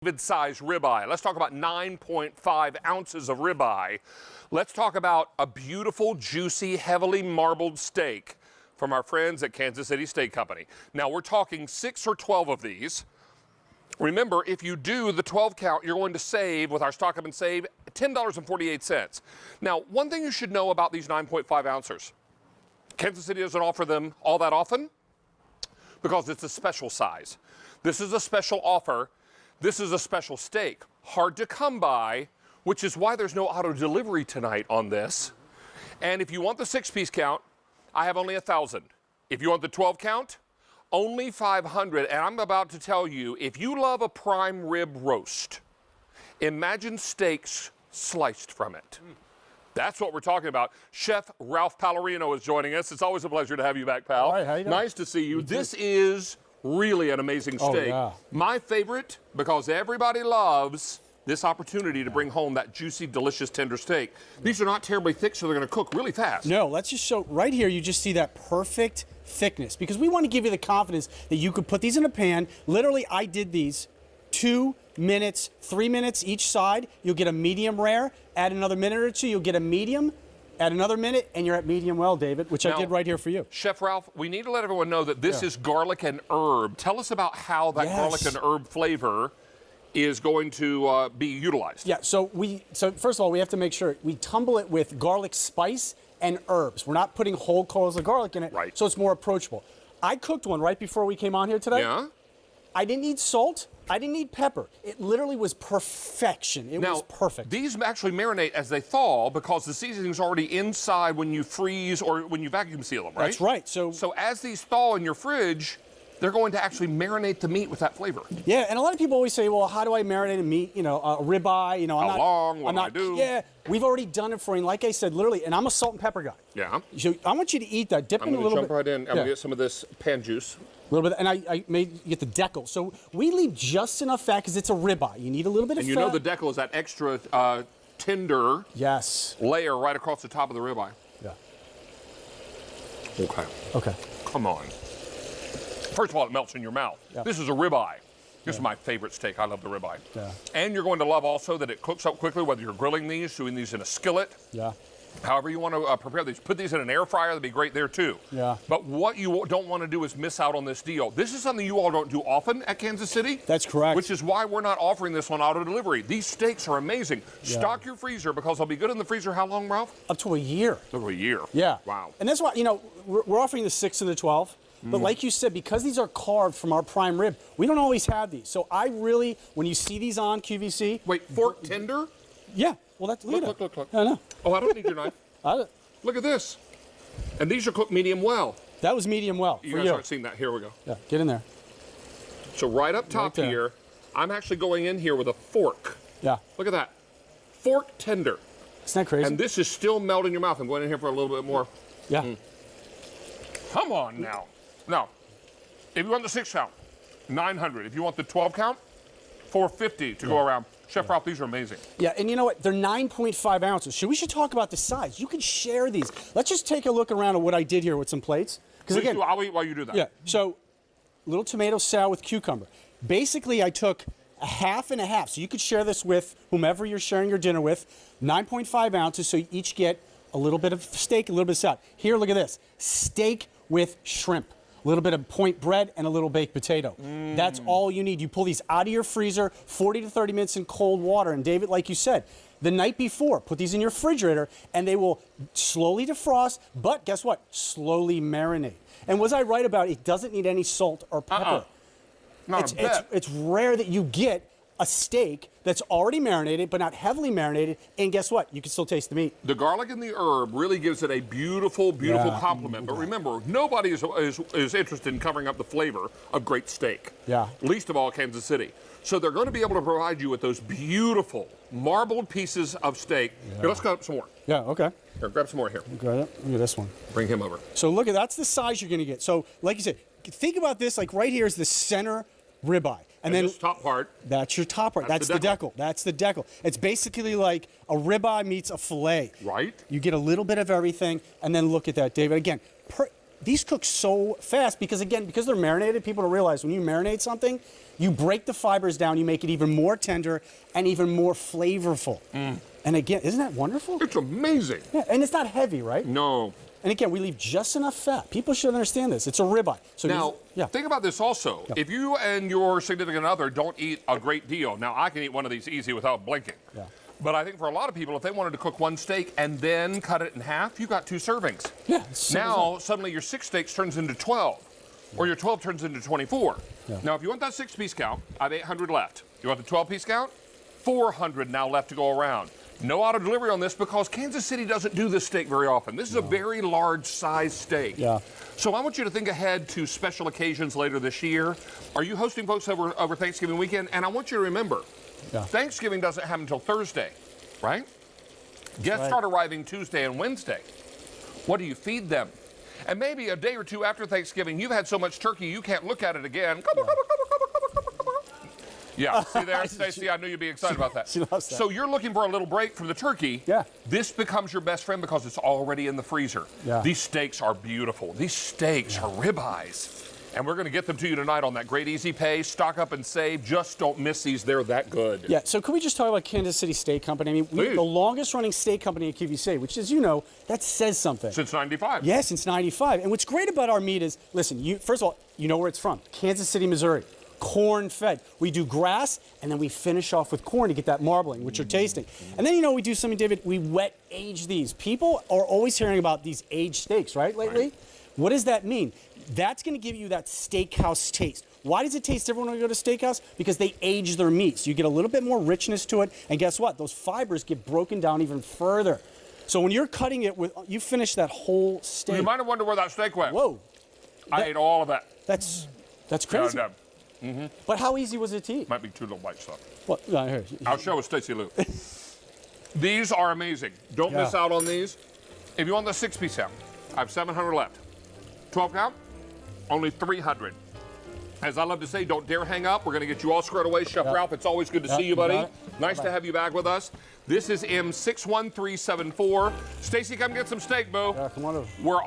Size ribeye. Let's talk about 9.5 ounces of ribeye. Let's talk about a beautiful, juicy, heavily marbled steak from our friends at Kansas City Steak Company. Now, we're talking 6 or 12 of these. Remember, if you do the 12 count, you're going to save, with our Stock Up and Save, $10.48. Now, one thing you should know about these 9.5 ounces, Kansas City doesn't offer them all that often because it's a special size. This is a special offer. This is a special steak, hard to come by, which is why there's no auto delivery tonight on this. And if you want the 6-piece count, I have only 1,000. If you want the 12 count, only 500. And I'm about to tell you, if you love a prime rib roast, imagine steaks sliced from it. That's what we're talking about. Chef Ralph Pallarino is joining us. It's always a pleasure to have you back, pal. All right, how you doing? Nice to see you. This is really an amazing steak. Yeah. My favorite, because everybody loves this opportunity to bring home that juicy, delicious, tender steak. These are not terribly thick, so they're going to cook really fast. No, let's just show, right here, you just see that perfect thickness, because we want to give you the confidence that you could put these in a pan. Literally, I did these 2 minutes, 3 minutes each side. You'll get a medium rare. Add another minute or two, you'll get a medium. Add another minute, and you're at medium well, David, which I did right here for you. Chef Ralph, we need to let everyone know that this is garlic and herb. Tell us about how that garlic and herb flavor is going to be utilized. Yeah, so first of all, we have to make sure we tumble it with garlic spice and herbs. We're not putting whole cloves of garlic in it, so it's more approachable. I cooked one right before we came on here today. Yeah? I didn't need salt. I didn't need pepper. It literally was perfection. It was perfect. These actually marinate as they thaw because the seasoning's already inside when you freeze or when you vacuum seal them, right? That's right. So as these thaw in your fridge, they're going to actually marinate the meat with that flavor. Yeah, and a lot of people always say, well, how do I marinate a meat, a ribeye, How long? What do I do? Yeah, we've already done it for you. And like I said, literally, and I'm a salt and pepper guy. Yeah. So I want you to eat that, dip in a little bit. I'm going to jump right in. I'm going to get some of this pan juice. A little bit, and I made you get the decal. So we leave just enough fat because it's a ribeye. You need a little bit of fat. And you know the decal is that extra tender layer right across the top of the ribeye. Yeah. Okay. Okay. Come on. First of all, it melts in your mouth. Yeah. This is a ribeye. This is my favorite steak. I love the ribeye. Yeah. And you're going to love also that it cooks up quickly, whether you're grilling these, doing these in a skillet. Yeah. However you want to prepare these. Put these in an air fryer. That'd be great there, too. Yeah. But what you don't want to do is miss out on this deal. This is something you all don't do often at Kansas City. That's correct. Which is why we're not offering this on auto delivery. These steaks are amazing. Yeah. Stock your freezer because they'll be good in the freezer how long, Ralph? Up to a year. Up to a year. Yeah. Wow. And that's why, we're offering the 6 and the 12. But like you said, because these are carved from our prime rib, we don't always have these. So I really, when you see these on QVC. Wait, fork tender? Yeah. Well, that's Look. I know. Oh, I don't need your knife. Look at this. And these are cooked medium well. That was medium well. You guys aren't seeing that. Here we go. Yeah, get in there. So right up top here, I'm actually going in here with a fork. Yeah. Look at that. Fork tender. Isn't that crazy? And this is still melting in your mouth. I'm going in here for a little bit more. Yeah. Come on now. Now, if you want the 6 count, 900. If you want the 12 count, 450 to go around. Chef Ralph, these are amazing. Yeah, and you know what? They're 9.5 ounces. We should talk about the size. You can share these. Let's just take a look around at what I did here with some plates. Because again, I'll eat while you do that. Yeah. So, little tomato salad with cucumber. Basically, I took a half and a half. So you could share this with whomever you're sharing your dinner with. 9.5 ounces. So you each get a little bit of steak, a little bit of salad. Here, look at this. Steak with shrimp. A little bit of point bread and a little baked potato. That's all you need. You pull these out of your freezer, 40 to 30 minutes in cold water. And David, like you said, the night before, put these in your refrigerator and they will slowly defrost, but guess what? Slowly marinate. And was I right about it doesn't need any salt or pepper? Not a bit. It's rare that you get a steak that's already marinated, but not heavily marinated, and guess what? You can still taste the meat. The garlic and the herb really gives it a beautiful, beautiful complement. But remember, nobody is interested in covering up the flavor of great steak. Yeah. Least of all Kansas City. So they're going to be able to provide you with those beautiful marbled pieces of steak. Yeah. Here, let's grab some more. Yeah, okay. Here, grab some more here. Look at this one. Bring him over. So look at that's the size you're going to get. So like you said, think about this, like right here is the center ribeye. And then this top part. That's your top part. That's the decal. That's the decal. It's basically like a ribeye meets a fillet. Right. You get a little bit of everything, and then look at that, David. Again, these cook so fast because they're marinated, people don't realize when you marinate something, you break the fibers down, you make it even more tender and even more flavorful. And again, isn't that wonderful? It's amazing. Yeah, and it's not heavy, right? No. And again, we leave just enough fat. People should understand this. It's a ribeye. So now, think about this also. Yeah. If you and your significant other don't eat a great deal, now I can eat one of these easy without blinking. Yeah. But I think for a lot of people, if they wanted to cook one steak and then cut it in half, you got 2 servings. Yeah. Now, suddenly your 6 steaks turns into 12, or your 12 turns into 24. Yeah. Now, if you want that 6-piece count, I have 800 left. You want the 12-piece count? 400 now left to go around. No auto delivery on this because Kansas City doesn't do this steak very often. This is a very large size steak. Yeah. So I want you to think ahead to special occasions later this year. Are you hosting folks over Thanksgiving weekend? And I want you to remember, Thanksgiving doesn't happen until Thursday, right? Guests start arriving Tuesday and Wednesday. What do you feed them? And maybe a day or two after Thanksgiving, you've had so much turkey you can't look at it again. Yeah, see there, Stacey, I knew you'd be excited about that. She loves that. So you're looking for a little break from the turkey. Yeah. This becomes your best friend because it's already in the freezer. Yeah. These steaks are beautiful. These steaks are ribeyes. And we're going to get them to you tonight on that great easy pay. Stock up and save. Just don't miss these. They're that good. Yeah, so can we just talk about Kansas City Steak Company? I mean, we're the longest running steak company at QVC, which, as you know, that says something. Since 95. Yeah, since 95. And what's great about our meat is, listen, first of all, you know where it's from. Kansas City, Missouri. Corn-fed. We do grass, and then we finish off with corn to get that marbling, which you're tasting. And then, we do something, David, we wet age these. People are always hearing about these aged steaks, right, lately? Right. What does that mean? That's going to give you that steakhouse taste. Why does it taste different when you go to steakhouse? Because they age their meat. So you get a little bit more richness to it. And guess what? Those fibers get broken down even further. So when you're cutting it you finish that whole steak. You might have wondered where that steak went. Whoa. I ate all of that. That's crazy. Yeah, mm-hmm. But how easy was it to eat? Might be 2 little bites, though. Well, here. I'll show with Stacey Lou. These are amazing. Don't miss out on these. If you want the 6-piece count, I have 700 left. 12 count, only 300. As I love to say, don't dare hang up. We're going to get you all squared away. Chef Ralph, it's always good to see you, buddy. Nice to have you back with us. This is M61374. Stacey, come get some steak, boo. Come on over. We're